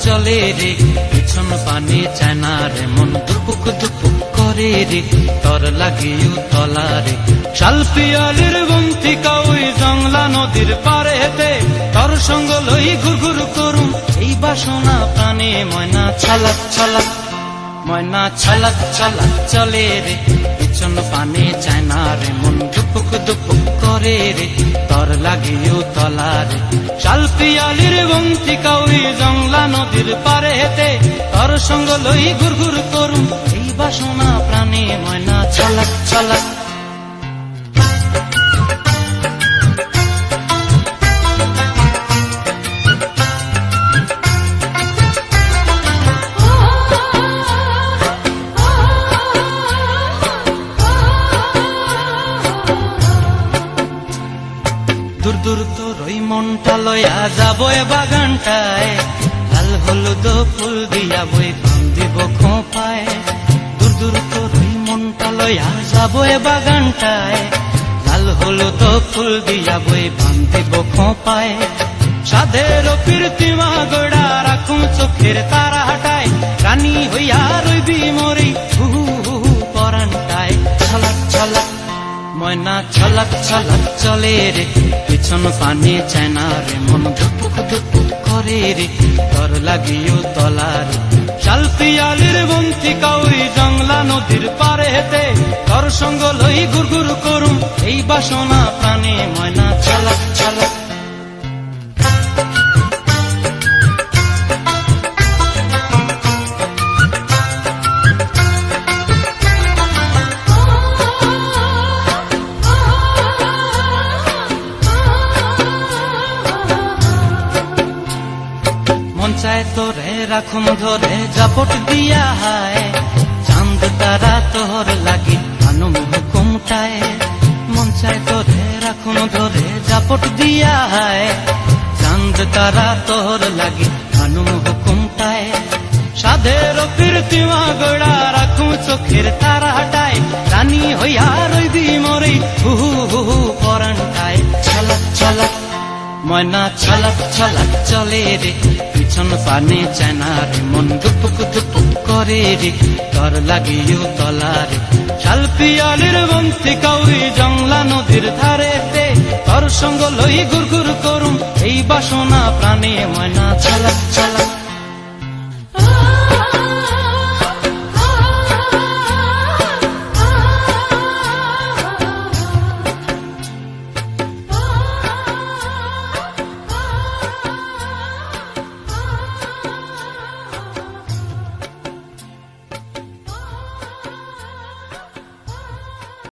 চলে রে, পিছন পানে চায় না রে, মন দুপুক দুপুক করে রে, তর লাগিও তলা রে। শাল পিয়ালির বন্তিকা ওই জংলা নদীর পারে হেতে, তর সঙ্গ লই ঘুর ঘুর করুম এই বাসনা প্রাণে। ময়না ছলাক ছলাক, ময়না ছলাক ছলাক চলে রে, পিছন পানে চায় না রে, মন দুপুক দুপুক করে রে, তর লাগিও তলা রে। শাল পিয়ালির বন্তিকা ওই জংলা নদীর পারে হেতে, তর সঙ্গ লই ঘুর ঘুর করুম এই বাসনা প্রাণে। ময়না ছলাক ছলাক। দূর দূর তোর ওই মনটা লয়া যাবো এ বাগানটায়, লাল হলুদ ফুল দিয়া বই বান্ধিব খোঁপায়। দূর দূর তোর ওই মনটা লয়া যাবো এ বাগানটায়, লাল হলুদ ফুল দিয়া বই বান্ধিব খোঁপায়। সাধের প্রীতিমা গোড়া রাখুম চোখের তারা হাটায়, রানী হইয়া রইবি মরি হু হু পরানটায়। ছলাক ছলাক, ময়না ছলাক ছলাক চলে রে, পিছন পানে চায় না রে, মন ধুপুক ধুপুক করে রে, তর লাগিও তলা রে। শাল পিয়ালির বন্তিকা ওই জংলা নদীর পারে হেতে, তর সঙ্গ লই ঘুর ঘুর করুম এই বাসনা প্রাণে। ময়না ছলাক ছলাক। মন চায় তোরে রাখুম ধরে জাপট দিয়া হায়, চাঁদ তারা তোর লাগি আনুম হুকুমটায়। মন চায় তোরে রাখুম ধরে জাপট দিয়া হায়, চাঁদ তারা তোর লাগি আনুম হুকুমটায়। সাধের প্রীতিমা গোড়া রাখুম চোখের তারা হাটায়, রানী হইয়া রইবি মরি হু হু পরানটায়। ছলাক ছলাক, ময়না ছলাক ছলাক চলে রে, পিছন পানে চায় না রে, মন দুপুক দুপুক করে রে, তর লাগিও তলা রে। শাল পিয়ালির বন্তিকা ওই জংলা নদীর ধারেতে, তর সঙ্গ লই ঘুর ঘুর করুম এই বাসনা প্রাণে। ময়না ছলাক ছলাক।